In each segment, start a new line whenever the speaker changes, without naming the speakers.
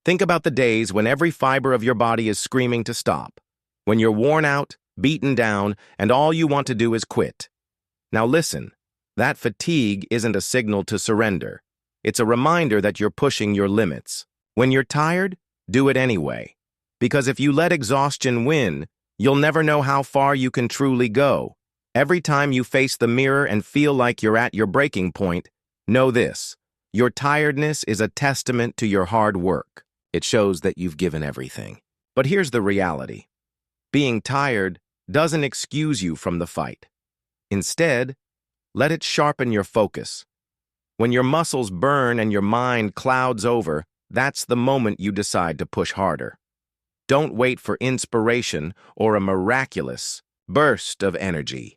Think about the days when every fiber of your body is screaming to stop, when you're worn out, beaten down, and all you want to do is quit. Now listen, that fatigue isn't a signal to surrender. It's a reminder that you're pushing your limits. When you're tired, do it anyway. Because if you let exhaustion win, you'll never know how far you can truly go. Every time you face the mirror and feel like you're at your breaking point, know this: your tiredness is a testament to your hard work. It shows that you've given everything. But here's the reality. Being tired doesn't excuse you from the fight. Instead, let it sharpen your focus. When your muscles burn and your mind clouds over, that's the moment you decide to push harder. Don't wait for inspiration or a miraculous burst of energy.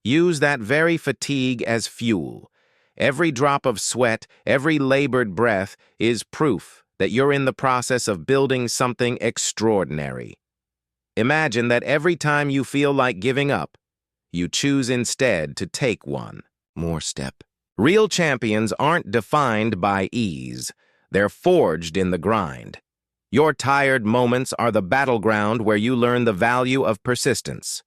Use that very fatigue as fuel. Every drop of sweat, every labored breath is proof that you're in the process of building something extraordinary. Imagine that every time you feel like giving up, you choose instead to take one more step. Real champions aren't defined by ease. They're forged in the grind. Your tired moments are the battleground where you learn the value of persistence.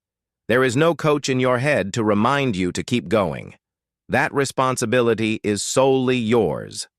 There is no coach in your head to remind you to keep going. That responsibility is solely yours.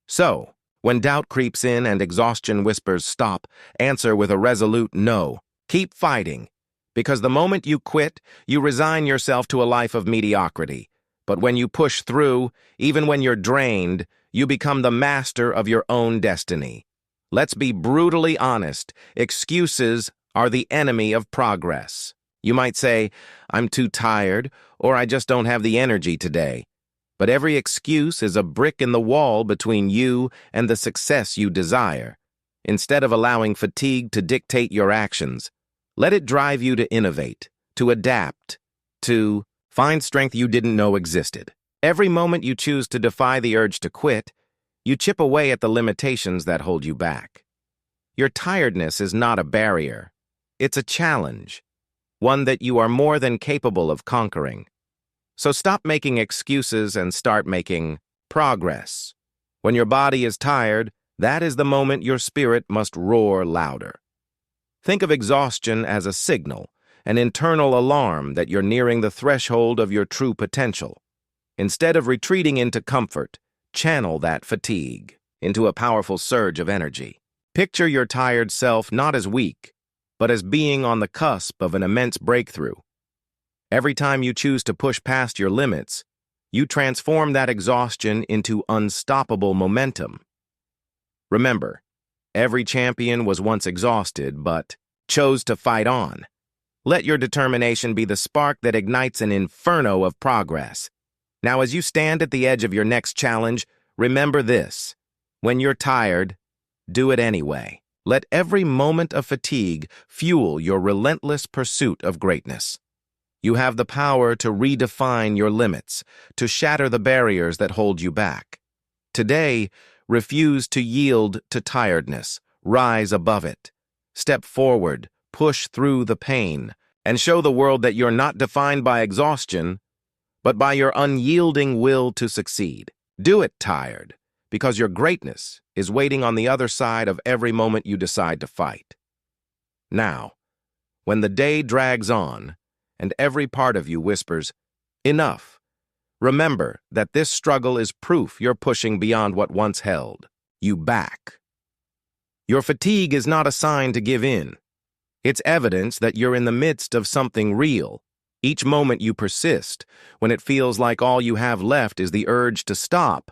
So, when doubt creeps in and exhaustion whispers stop, answer with a resolute no. Keep fighting. Because the moment you quit, you resign yourself to a life of mediocrity. But when you push through, even when you're drained, you become the master of your own destiny. Let's be brutally honest. Excuses are the enemy of progress. You might say, "I'm too tired," or "I just don't have the energy today." But every excuse is a brick in the wall between you and the success you desire. Instead of allowing fatigue to dictate your actions, let it drive you to innovate, to adapt, to find strength you didn't know existed. Every moment you choose to defy the urge to quit, you chip away at the limitations that hold you back. Your tiredness is not a barrier. It's a challenge, one that you are more than capable of conquering. So stop making excuses and start making progress. When your body is tired, that is the moment your spirit must roar louder. Think of exhaustion as a signal, an internal alarm that you're nearing the threshold of your true potential. Instead of retreating into comfort, channel that fatigue into a powerful surge of energy. Picture your tired self not as weak, but as being on the cusp of an immense breakthrough. Every time you choose to push past your limits, you transform that exhaustion into unstoppable momentum. Remember, every champion was once exhausted, but chose to fight on. Let your determination be the spark that ignites an inferno of progress. Now, as you stand at the edge of your next challenge, remember this: when you're tired, do it anyway. Let every moment of fatigue fuel your relentless pursuit of greatness. You have the power to redefine your limits, to shatter the barriers that hold you back. Today, refuse to yield to tiredness. Rise above it. Step forward, push through the pain, and show the world that you're not defined by exhaustion, but by your unyielding will to succeed. Do it tired, because your greatness is waiting on the other side of every moment you decide to fight. Now, when the day drags on, and every part of you whispers, "Enough," remember that this struggle is proof you're pushing beyond what once held you back. Your fatigue is not a sign to give in. It's evidence that you're in the midst of something real. Each moment you persist, when it feels like all you have left is the urge to stop,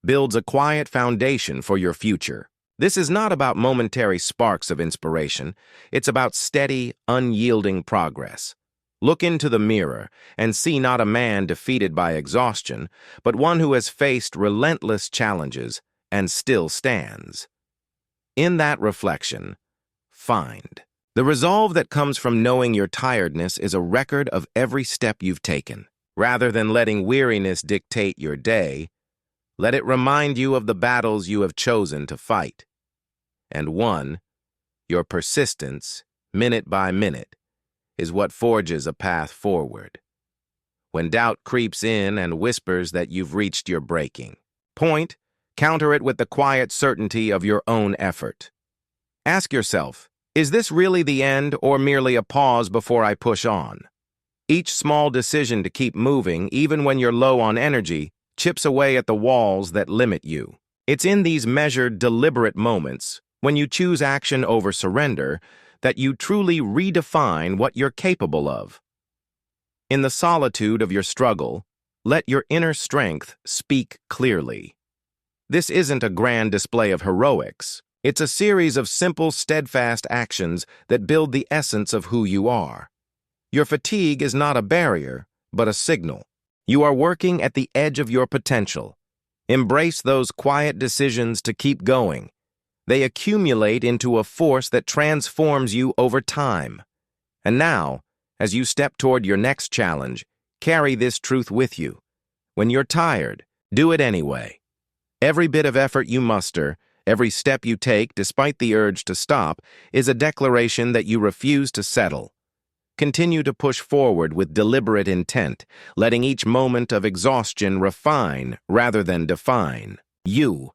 builds a quiet foundation for your future. This is not about momentary sparks of inspiration. It's about steady, unyielding progress. Look into the mirror and see not a man defeated by exhaustion, but one who has faced relentless challenges and still stands. In that reflection, find the resolve that comes from knowing your tiredness is a record of every step you've taken. Rather than letting weariness dictate your day, let it remind you of the battles you have chosen to fight. And one, your persistence, minute by minute, is what forges a path forward. When doubt creeps in and whispers that you've reached your breaking point, Counter it with the quiet certainty of your own effort. Ask yourself, is this really the end or merely a pause before I push on? Each small decision to keep moving, even when you're low on energy, chips away at the walls that limit you. It's in these measured, deliberate moments, when you choose action over surrender, that you truly redefine what you're capable of. In the solitude of your struggle, let your inner strength speak clearly. This isn't a grand display of heroics. It's a series of simple, steadfast actions that build the essence of who you are. Your fatigue is not a barrier, but a signal. You are working at the edge of your potential. Embrace those quiet decisions to keep going. They accumulate into a force that transforms you over time. And now, as you step toward your next challenge, carry this truth with you. When you're tired, do it anyway. Every bit of effort you muster, every step you take despite the urge to stop, is a declaration that you refuse to settle. Continue to push forward with deliberate intent, letting each moment of exhaustion refine rather than define you.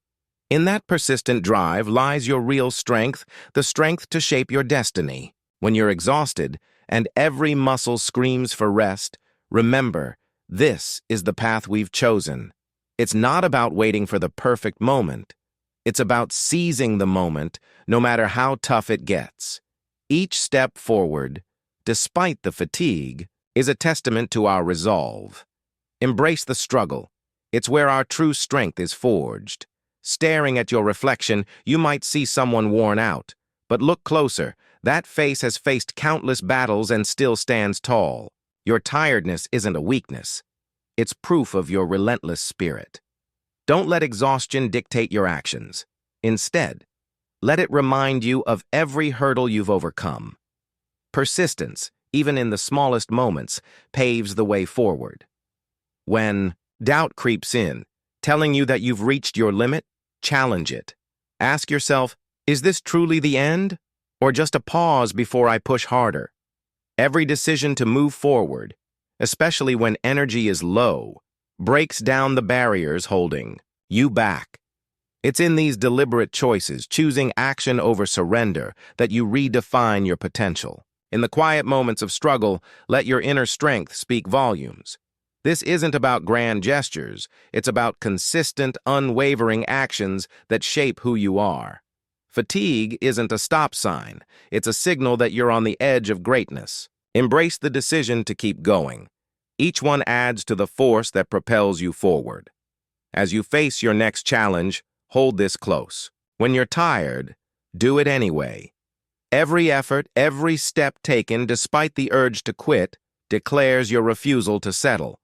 In that persistent drive lies your real strength, the strength to shape your destiny. When you're exhausted and every muscle screams for rest, remember, this is the path we've chosen. It's not about waiting for the perfect moment. It's about seizing the moment, no matter how tough it gets. Each step forward, despite the fatigue, is a testament to our resolve. Embrace the struggle. It's where our true strength is forged. Staring at your reflection, you might see someone worn out. But look closer. That face has faced countless battles and still stands tall. Your tiredness isn't a weakness. It's proof of your relentless spirit. Don't let exhaustion dictate your actions. Instead, let it remind you of every hurdle you've overcome. Persistence, even in the smallest moments, paves the way forward. When doubt creeps in, telling you that you've reached your limit, challenge it. Ask yourself, is this truly the end, or just a pause before I push harder? Every decision to move forward, especially when energy is low, breaks down the barriers holding you back. It's in these deliberate choices, choosing action over surrender, that you redefine your potential. In the quiet moments of struggle, let your inner strength speak volumes. This isn't about grand gestures. It's about consistent, unwavering actions that shape who you are. Fatigue isn't a stop sign. It's a signal that you're on the edge of greatness. Embrace the decision to keep going. Each one adds to the force that propels you forward. As you face your next challenge, hold this close. When you're tired, do it anyway. Every effort, every step taken despite the urge to quit, declares your refusal to settle.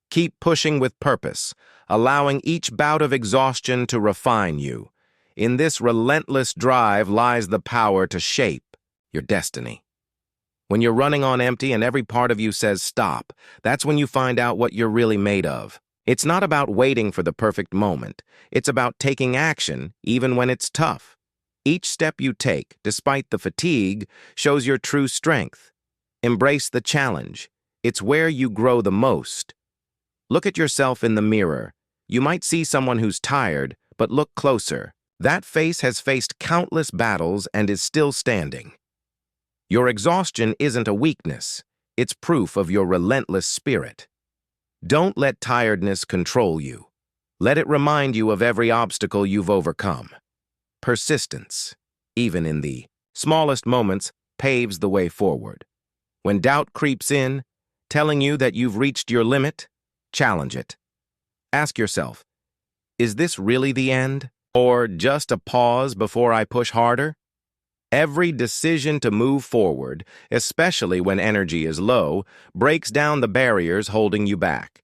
Keep pushing with purpose, allowing each bout of exhaustion to refine you. In this relentless drive lies the power to shape your destiny. When you're running on empty and every part of you says stop, that's when you find out what you're really made of. It's not about waiting for the perfect moment. It's about taking action, even when it's tough. Each step you take, despite the fatigue, shows your true strength. Embrace the challenge. It's where you grow the most. Look at yourself in the mirror. You might see someone who's tired, but look closer. That face has faced countless battles and is still standing. Your exhaustion isn't a weakness. It's proof of your relentless spirit. Don't let tiredness control you. Let it remind you of every obstacle you've overcome. Persistence, even in the smallest moments, paves the way forward. When doubt creeps in, telling you that you've reached your limit, challenge it. Ask yourself, is this really the end, or just a pause before I push harder? Every decision to move forward, especially when energy is low, breaks down the barriers holding you back.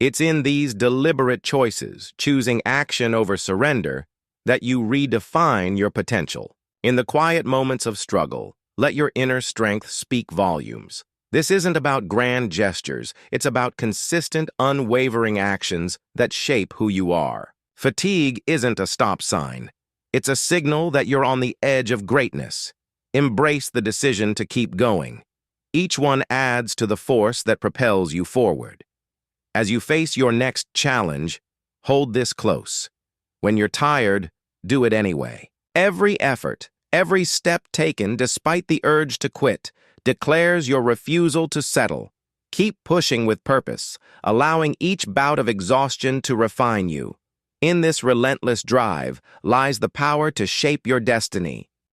It's in these deliberate choices, choosing action over surrender, that you redefine your potential. In the quiet moments of struggle, let your inner strength speak volumes. This isn't about grand gestures. It's about consistent, unwavering actions that shape who you are. Fatigue isn't a stop sign. It's a signal that you're on the edge of greatness. Embrace the decision to keep going. Each one adds to the force that propels you forward. As you face your next challenge, hold this close. When you're tired, do it anyway. Every effort, every step taken despite the urge to quit, declares your refusal to settle. Keep pushing with purpose, allowing each bout of exhaustion to refine you. In this relentless drive lies the power to shape your destiny.